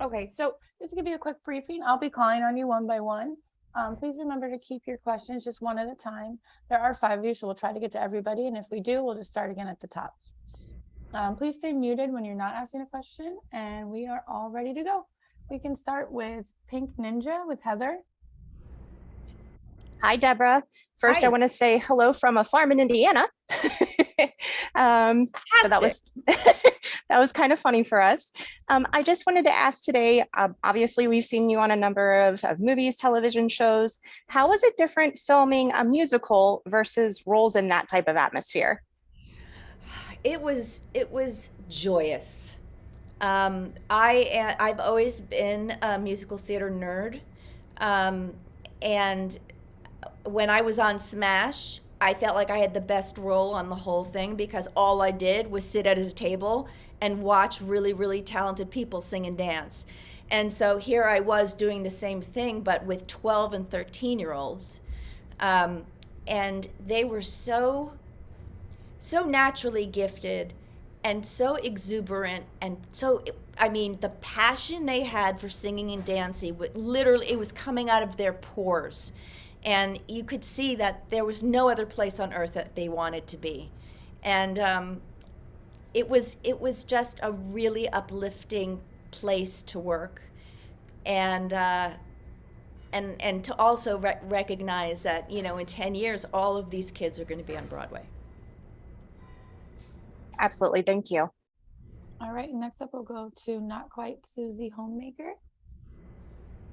Okay, so just to give you a quick briefing, I'll be calling on you one by one. Please remember to keep your questions just one at a time. There are five of you, so we'll try to get to everybody. And if we do, we'll just start again at the top. Please stay muted when you're not asking a question, and we are all ready to go. We can start with Pink Ninja with Heather. Hi, Deborah. First, I Hi. want to say hello from a farm in Indiana. So that was that was kind of funny for us. I just wanted to ask today. Obviously, we've seen you on a number of movies, television shows. How was it different filming a musical versus roles in that type of atmosphere? It was joyous. I've always been a musical theater nerd, um, and when I was on Smash, I felt like I had the best role on the whole thing because all I did was sit at a table and watch really, really talented people sing and dance. And so here I was doing the same thing, but with 12 and 13-year-olds. Um, and they were so naturally gifted and so exuberant and so, I mean, the passion they had for singing and dancing, literally it was coming out of their pores, and you could see that there was no other place on earth that they wanted to be. And it was just a really uplifting place to work, and to also recognize that, in 10 years all of these kids are going to be on Broadway. Absolutely. Thank you. All right, next up we'll go to Not Quite Susie Homemaker.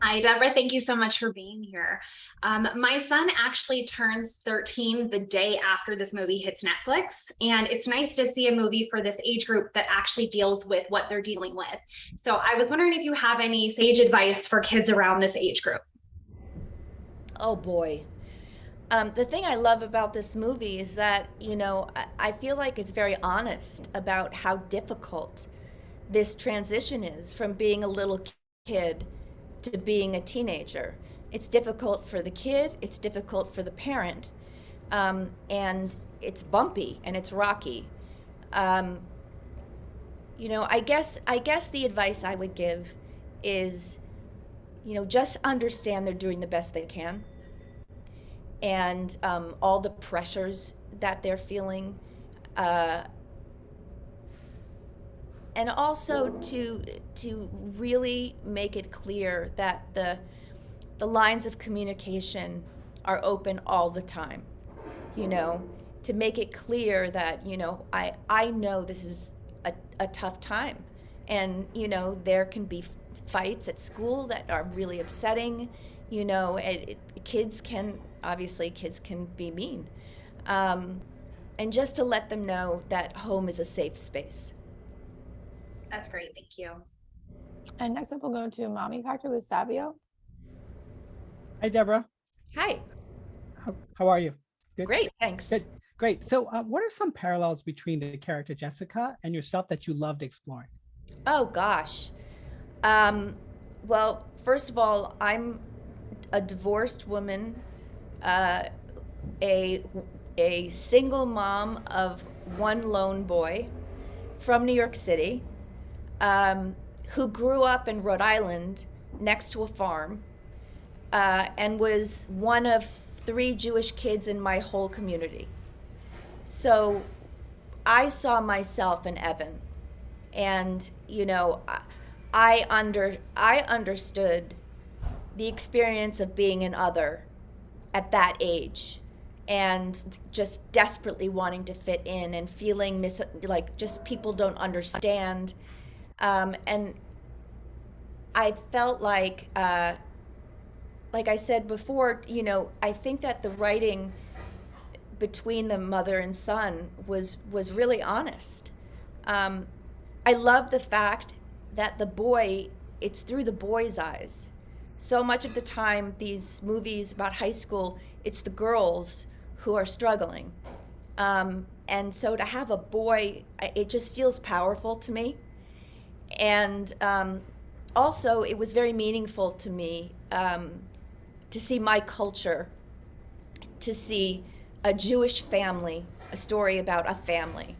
Hi, Deborah. Thank you so much for being here. My son actually turns 13 the day after this movie hits Netflix, and it's nice to see a movie for this age group that actually deals with what they're dealing with. So I was wondering if you have any sage advice for kids around this age group. Oh boy. The thing I love about this movie is that, I feel like it's very honest about how difficult this transition is from being a little kid to being a teenager. It's difficult for the kid, it's difficult for the parent, and it's bumpy and it's rocky. Um, I guess the advice I would give is, just understand they're doing the best they can, and all the pressures that they're feeling, uh, and also to really make it clear that the lines of communication are open all the time. You know, to make it clear that, I know this is a tough time, and there can be fights at school that are really upsetting. Kids can, obviously kids can be mean, and just to let them know that home is a safe space. That's great. Thank you. And next up we'll go to Mommy Factor with Savio. Hi, Deborah. Hi. How are you? Good. Great, thanks. Good. Great. So, what are some parallels between the character Jessica and yourself that you loved exploring? Oh gosh. Um, well, first of all, I'm a divorced woman, uh, a a single mom of one lone boy from New York City, who grew up in Rhode Island next to a farm, and was one of three Jewish kids in my whole community. So I saw myself in Evan, and I understood the experience of being an other at that age, and just desperately wanting to fit in and feeling like just people don't understand, and I felt like I said before, I think that the writing between the mother and son was really honest. Um, I love the fact that it's through the boy's eyes. So much of the time, these movies about high school, it's the girls who are struggling. And so to have a boy, it just feels powerful to me. And also, it was very meaningful to me, to see my culture, to see a Jewish family, a story about a family.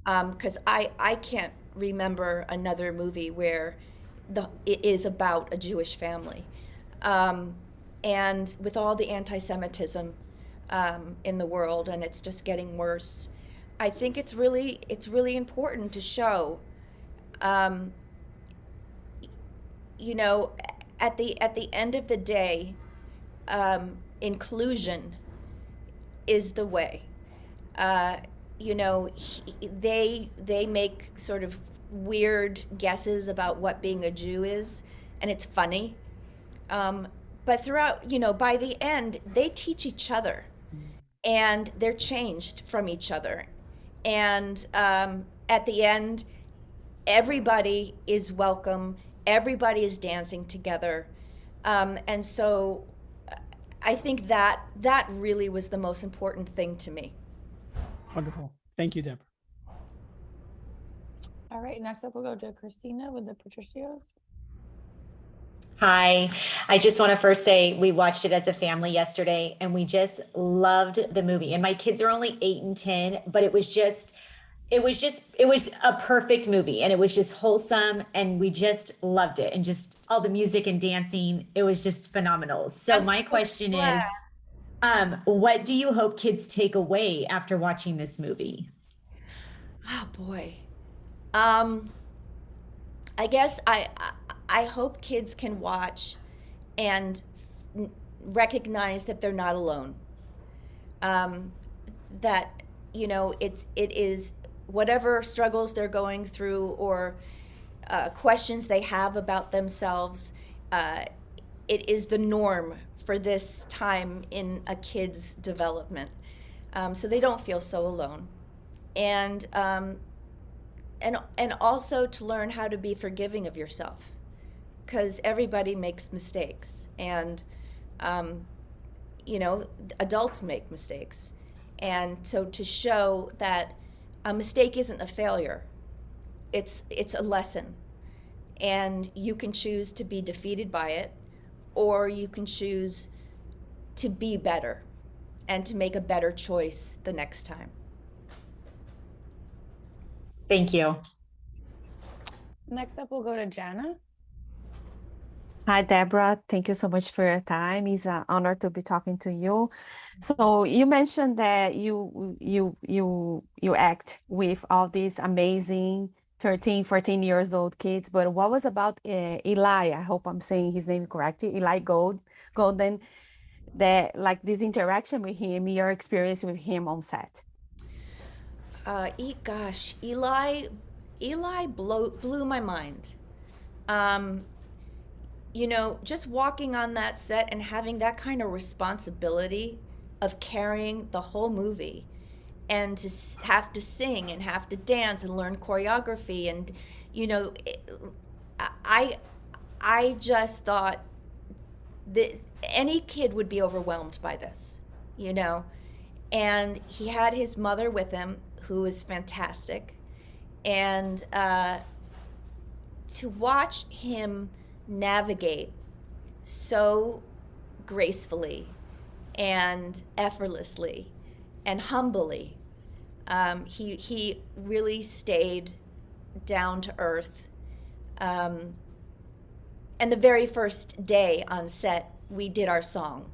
Because I can't remember another movie where it is about a Jewish family. And with all the anti-Semitism in the world, and it's just getting worse, I think it's really important to show, you know, at the end of the day, inclusion is the way. You know, they make sort of weird guesses about what being a Jew is, and it's funny. But throughout, you know, by the end, they teach each other, and they're changed from each other. And at the end, everybody is welcome. Everybody is dancing together. And so I think that really was the most important thing to me. Wonderful. Thank you, Deborah. All right, next up we'll go to Christina with the Patricios. Hi, I just want to first say we watched it as a family yesterday and we just loved the movie. And my kids are only 8 and 10, but it was a perfect movie, and it was just wholesome, and we just loved it, and just all the music and dancing, it was just phenomenal. So my question is, what do you hope kids take away after watching this movie? Oh boy. I guess I hope kids can watch and recognize that they're not alone. That, you know, it is whatever struggles they're going through, or questions they have about themselves, it is the norm for this time in a kid's development. So they don't feel so alone. And also to learn how to be forgiving of yourself, because everybody makes mistakes, and you know, adults make mistakes. And so to show that a mistake isn't a failure, it's a lesson, and you can choose to be defeated by it, or you can choose to be better and to make a better choice the next time. Thank you. Next up we'll go to Jana. Hi, Deborah. Thank you so much for your time. It's an honor to be talking to you. So you mentioned that you act with all these amazing 13, 14 years old kids, but what was about Eli? I hope I'm saying his name correctly. Eli Golden, that like this interaction with him, your experience with him on set. Gosh, Eli blew my mind. You know, just walking on that set and having that kind of responsibility of carrying the whole movie, and to have to sing and have to dance and learn choreography, and you know, I just thought that any kid would be overwhelmed by this, you know. And he had his mother with him, who was fantastic, and to watch him navigate so gracefully and effortlessly and humbly. He really stayed down to earth. And the very first day on set, we did our song.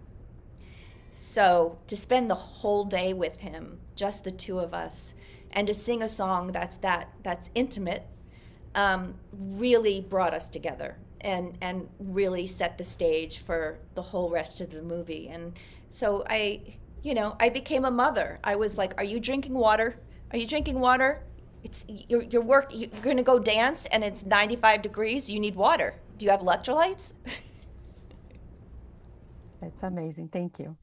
So to spend the whole day with him, just the two of us, and to sing a song that's intimate, really brought us together, and really set the stage for the whole rest of the movie. And so I became a mother. I was like, "Are you drinking water? Are you drinking water? It's you're going to go dance, and it's 95 degrees. You need water. Do you have electrolytes?" That's amazing. Thank you.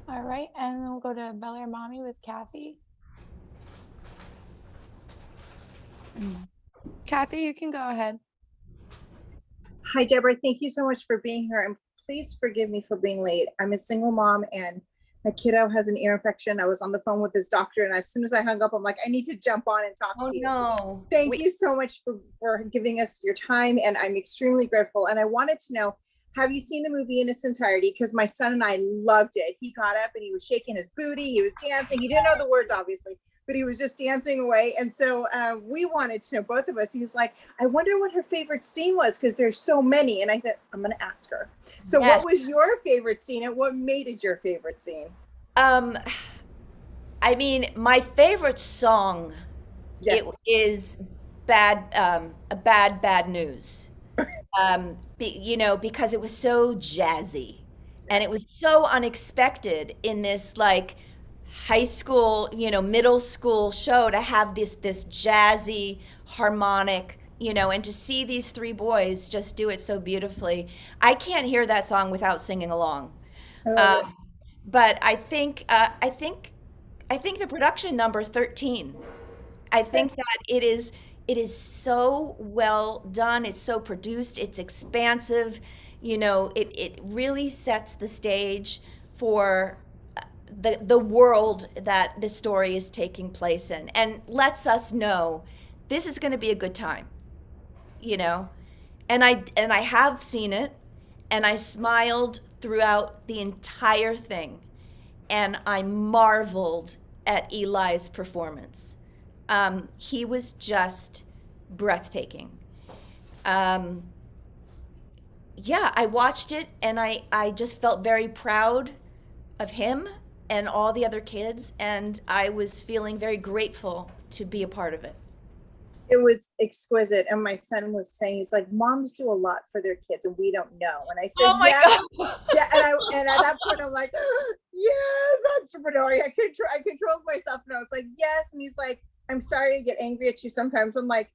All right, and then we'll go to Bel Air Mommy with Kathy. Kathy, you can go ahead. Hi, Deborah. Thank you so much for being here. And please forgive me for being late. I'm a single mom and my kiddo has an ear infection. I was on the phone with his doctor, and as soon as I hung up, I'm like, I need to jump on and talk to you. No. Thank you so much for giving us your time, and I'm extremely grateful. And I wanted to know, have you seen the movie in its entirety? Because my son and I loved it. He got up and he was shaking his booty. He was dancing. He didn't know the words, obviously, but he was just dancing away. And so we wanted to know, both of us. He was like, I wonder what her favorite scene was because there's so many. And I thought, I'm going to ask her. So Yes. what was your favorite scene and what made it your favorite scene? I mean, my favorite song Yes. it is bad news. Because it was so jazzy and it was so unexpected in this like high school, middle school show to have this jazzy harmonic, and to see these three boys just do it so beautifully. I can't hear that song without singing along. But I think the production number 13. I think that it is so well done. It's so produced. It's expansive. It really sets the stage for the world that the story is taking place in, and lets us know this is going to be a good time. And I have seen it, and I smiled throughout the entire thing, and I marveled at Eli's performance. He was just breathtaking. Yeah, I watched it and I just felt very proud of him and all the other kids, and I was feeling very grateful to be a part of it. It was exquisite. And my son was saying, he's like, moms do a lot for their kids and we don't know. And I said, Oh my yeah. God. Yeah. And at that point, I'm like, yes, entrepreneur. I controlled myself and I was like, yes. And he's like, I'm sorry I get angry at you sometimes. I'm like,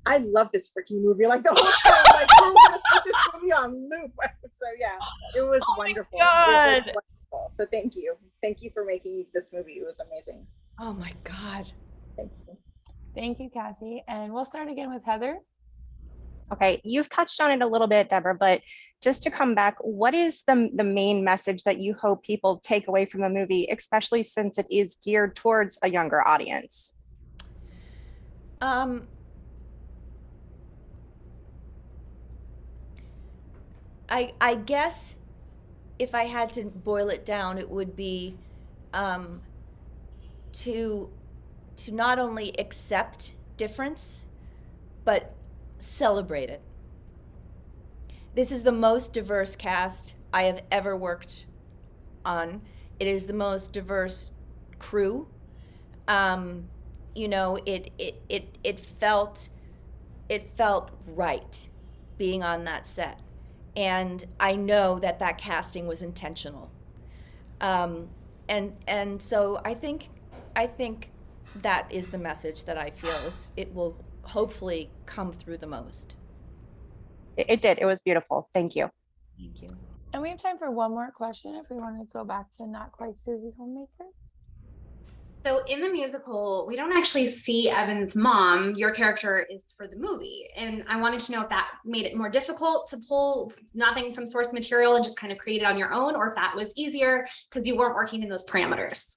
I love this freaking movie. Like the whole time, I'm like, we're gonna put this movie on loop. So yeah, it was wonderful. God. It was wonderful. So thank you. Thank you for making this movie. It was amazing. Oh my God. Thank you. Thank you, Kathy. And we'll start again with Heather. Okay, you've touched on it a little bit, Debra, but just to come back, what is the main message that you hope people take away from the movie, especially since it is geared towards a younger audience? I guess if I had to boil it down, it would be to not only accept difference, but celebrate it. This is the most diverse cast I have ever worked on. It is the most diverse crew. It felt right being on that set, and I know that casting was intentional. And so I think that is the message that I feel it will hopefully come through the most. It did. It was beautiful. Thank you. Thank you. And we have time for one more question if we want to go back to Not Quite Susie Homemaker. So in the musical, we don't actually see Evan's mom. Your character is for the movie. And I wanted to know if that made it more difficult to pull nothing from source material and just kind of create it on your own, or if that was easier because you weren't working in those parameters.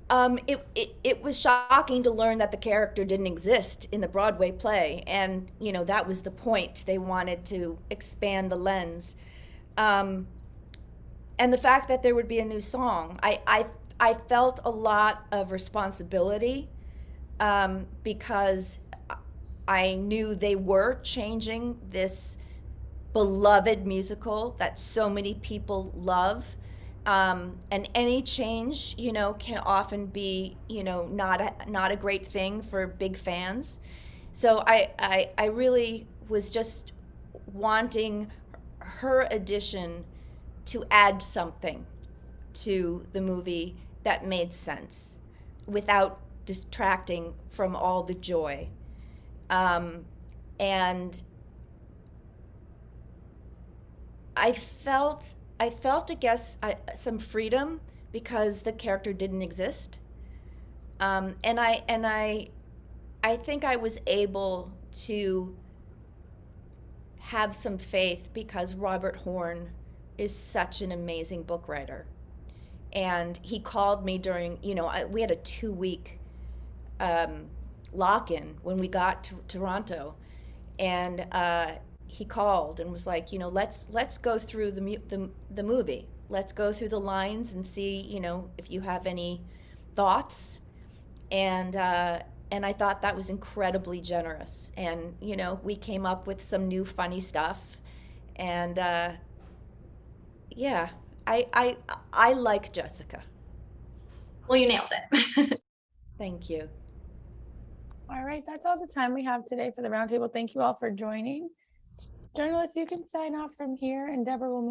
It was shocking to learn that the character didn't exist in the Broadway play. And, that was the point. They wanted to expand the lens. And the fact that there would be a new song, I felt a lot of responsibility because I knew they were changing this beloved musical that so many people love. And any change, can often be, not a great thing for big fans. So I really was just wanting her addition to add something to the movie that made sense without distracting from all the joy. And I felt, I guess, some freedom because the character didn't exist. And I think I was able to have some faith because Robert Horn is such an amazing book writer. And he called me during, we had a 2-week lock-in when we got to Toronto. And he called and was like, let's go through the movie. Let's go through the lines and see, if you have any thoughts. and I thought that was incredibly generous. And you know, we came up with some new funny stuff, and yeah, I like Jessica. Well, you nailed it. Thank you. All right, that's all the time we have today for the roundtable. Thank you all for joining. Journalists, you can sign off from here, and Deborah will